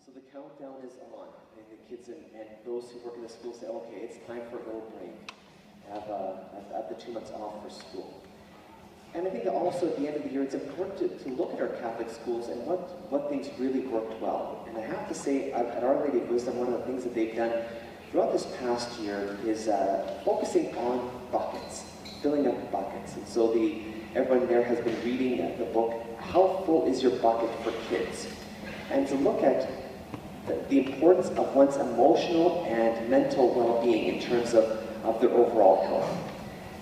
So the countdown is on. And the kids and those who work in the school say, okay, it's time for a little break. Have the 2 months off for school. And I think that also at the end of the year, it's important to look at our Catholic schools and what things really worked well. And I have to say, at Our Lady of Wisdom, one of the things that they've done throughout this past year is focusing on buckets, filling up buckets. And so everyone there has been reading the book, How Full is Your Bucket for Kids? And to look at the importance of one's emotional and mental well-being in terms of their overall health.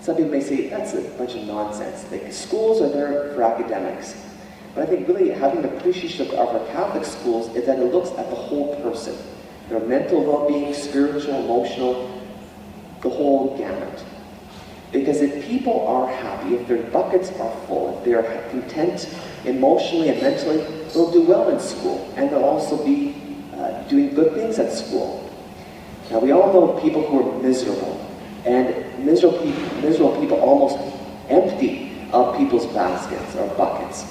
Some people may say, that's a bunch of nonsense. Like, schools are there for academics. But I think really having an appreciation of our Catholic schools is that it looks at the whole person. Their mental well-being, spiritual, emotional, the whole gamut. Because if people are happy, if their buckets are full, if they're content emotionally and mentally, they'll do well in school. And they'll also be doing good things at school. Now, we all know people who are miserable. And miserable people almost empty of people's baskets or buckets.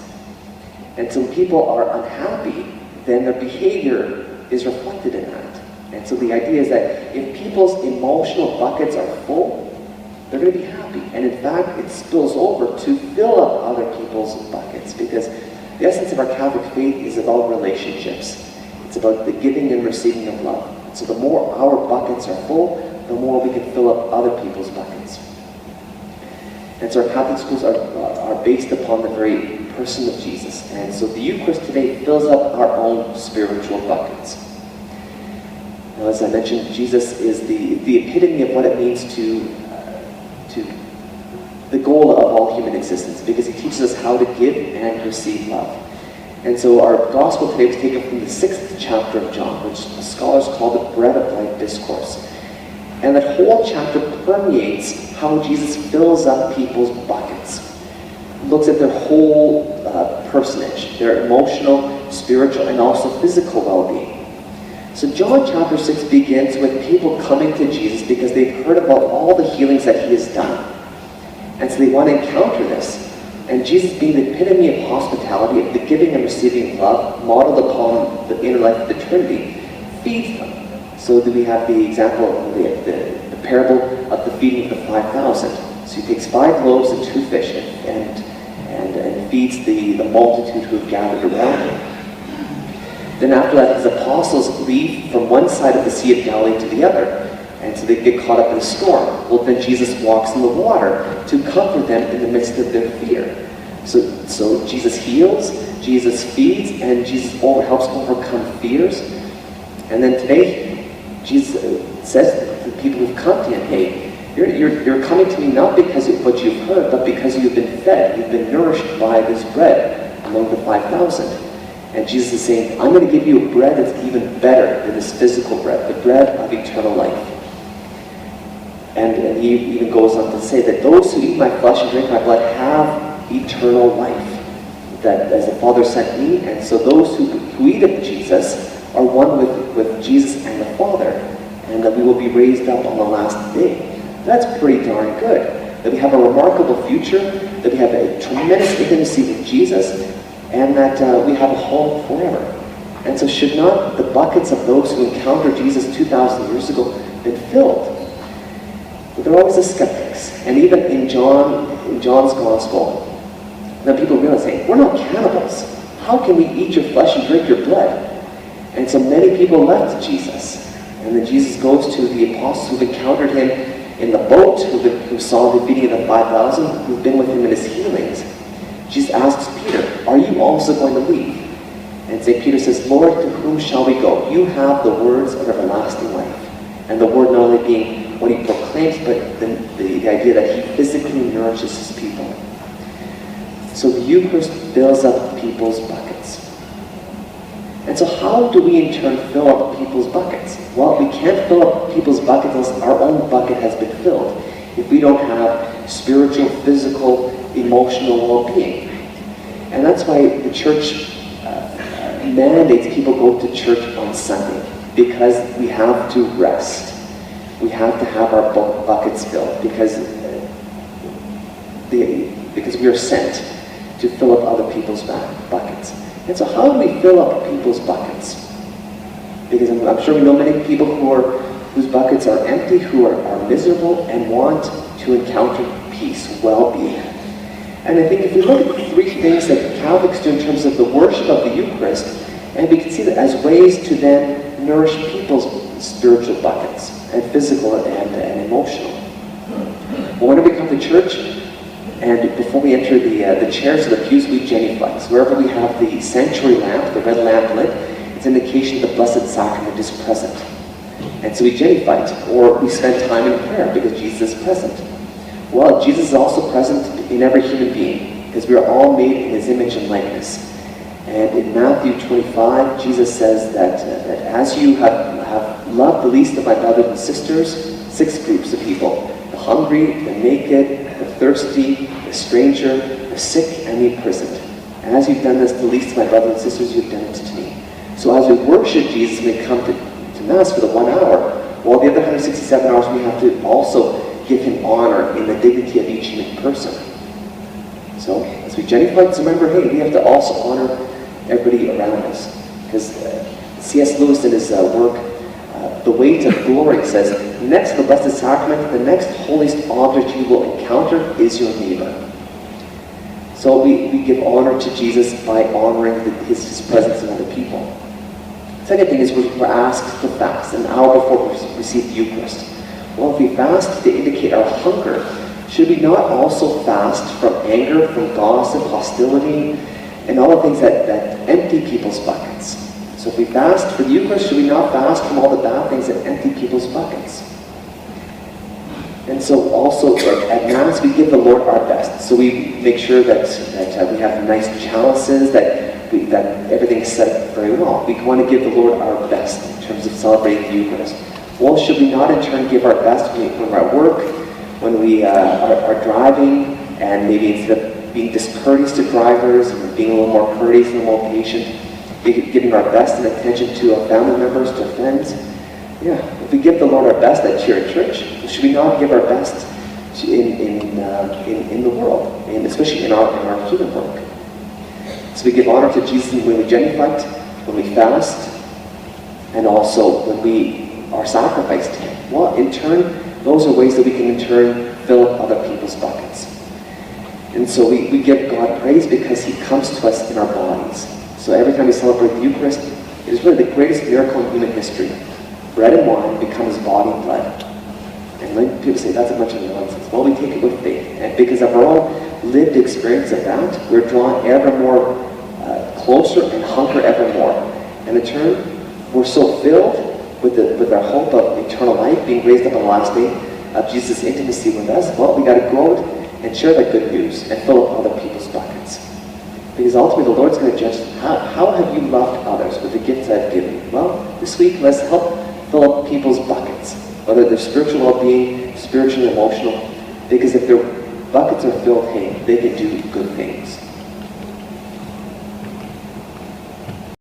And so when people are unhappy, then their behavior is reflected in that. And so the idea is that if people's emotional buckets are full, they're going to be happy. And in fact, it spills over to fill up other people's buckets, because the essence of our Catholic faith is about relationships. It's about the giving and receiving of love. So the more our buckets are full, the more we can fill up other people's buckets. And so our Catholic schools are based upon the very person of Jesus. And so the Eucharist today fills up our own spiritual buckets. Now, as I mentioned, Jesus is the epitome of what it means to the goal of all human existence, because he teaches us how to give and receive love. And so our gospel today was taken from the 6th chapter of John, which the scholars call the Bread of Life Discourse. And that whole chapter permeates how Jesus fills up people's buckets. Looks at their whole personage, their emotional, spiritual, and also physical well-being. So John chapter 6 begins with people coming to Jesus because they've heard about all the healings that he has done. And so they want to encounter this. And Jesus, being the epitome of hospitality, of the giving and receiving of love, modeled upon the inner life of the Trinity, feeds them. So that we have the example of the parable of the feeding of the 5,000. So he takes 5 loaves and 2 fish and feeds the multitude who have gathered around him. Then after that, his apostles leave from one side of the Sea of Galilee to the other. And so they get caught up in a storm. Well, then Jesus walks in the water to comfort them in the midst of their fear. So Jesus heals, Jesus feeds, and Jesus helps overcome fears. And then today, Jesus says to the people who've come to him, hey, you're coming to me not because of what you've heard, but because you've been fed, you've been nourished by this bread among the 5,000. And Jesus is saying, I'm going to give you a bread that's even better than this physical bread, the bread of eternal life. And he even goes on to say that those who eat my flesh and drink my blood have eternal life. That as the Father sent me, and so those who eat of Jesus are one with Jesus and the Father, and that we will be raised up on the last day. That's pretty darn good. That we have a remarkable future, that we have a tremendous intimacy with Jesus, and that we have a home forever. And so should not the buckets of those who encountered Jesus 2,000 years ago been filled? But there are always the skeptics. And even in John's Gospel, then people realize, hey, we're not cannibals. How can we eat your flesh and drink your blood? And so many people left Jesus. And then Jesus goes to the apostles who've encountered him in the boat, who saw the feeding of the 5,000, who've been with him in his healings. Jesus asks Peter, are you also going to leave? And St. Peter says, Lord, to whom shall we go? You have the words of everlasting life. And the word not only being what he proclaims, but the idea that he physically nourishes his people. So the Eucharist fills up people's buckets. And so how do we in turn fill up people's buckets? Well, we can't fill up people's buckets unless our own bucket has been filled. If we don't have spiritual, physical, emotional well-being. And that's why the church mandates people go to church on Sunday, because we have to rest. We have to have our buckets filled, because we are sent to fill up other people's buckets. And so how do we fill up people's buckets? Because I'm sure we know many people whose buckets are empty, who are miserable and want to encounter peace, well-being. And I think if we look at the three things that Catholics do in terms of the worship of the Eucharist, and we can see that as ways to then nourish people's spiritual buckets, and physical and emotional. Well, whenever we come to church, and before we enter the chairs or the pews, we genuflect. So wherever we have the sanctuary lamp, the red lamp lit, it's an indication the Blessed Sacrament is present. And so we genuflect, or we spend time in prayer because Jesus is present. Well, Jesus is also present in every human being, because we are all made in his image and likeness. And in Matthew 25, Jesus says that as you have loved the least of my brothers and sisters, 6 groups of people: the hungry, the naked, the thirsty, the stranger, the sick, and the imprisoned. As you've done this to the least of my brothers and sisters, you've done it to me. So as we worship Jesus, when we come to Mass for the 1 hour, while the other 167 hours we have to also give him honor in the dignity of each human person. So as we genuflect, remember, hey, we have to also honor everybody around us. Because C.S. Lewis in his work, The Weight of Glory, says, next to the Blessed Sacrament, the next holiest object you will encounter is your neighbor. So we give honor to Jesus by honoring his presence in other people. Second thing is we're asked to fast an hour before we receive the Eucharist. Well, if we fast to indicate our hunger, should we not also fast from anger, from gossip, hostility, and all the things that empty people's buckets? So if we fast for the Eucharist, should we not fast from all the bad things that empty people's buckets? And so also at Mass, we give the Lord our best. So we make sure that we have nice chalices, that everything is set up very well. We want to give the Lord our best in terms of celebrating the Eucharist. Well, should we not in turn give our best when we're at work, when we are driving, and maybe instead of being discourteous to drivers, and being a little more courteous and a little more patient, giving our best and attention to our family members, to friends? Yeah, if we give the Lord our best here at church, should we not give our best in the world, and especially in our human work? So we give honor to Jesus when we genuflect, when we fast, and also when we are sacrificed to him. Well, in turn, those are ways that we can in turn fill up other people's buckets. And so we give God praise because he comes to us in our bodies. So every time we celebrate the Eucharist, it is really the greatest miracle in human history. Bread and wine become his body and blood. And when people say that's a bunch of nonsense, well, we take it with faith. And because of our own lived experience of that, we're drawn ever more closer and hunger ever more. And in turn, we're so filled with our hope of eternal life, being raised up on the last day, of Jesus' intimacy with us. Well, we got to go out and share that good news and fill up other people's buckets. Because ultimately the Lord's going to judge how have you loved others with the gifts I've given you? Well, this week let's help fill up people's buckets, whether they're spiritual well-being, spiritual and emotional, because if their buckets are filled, hey, they can do good things.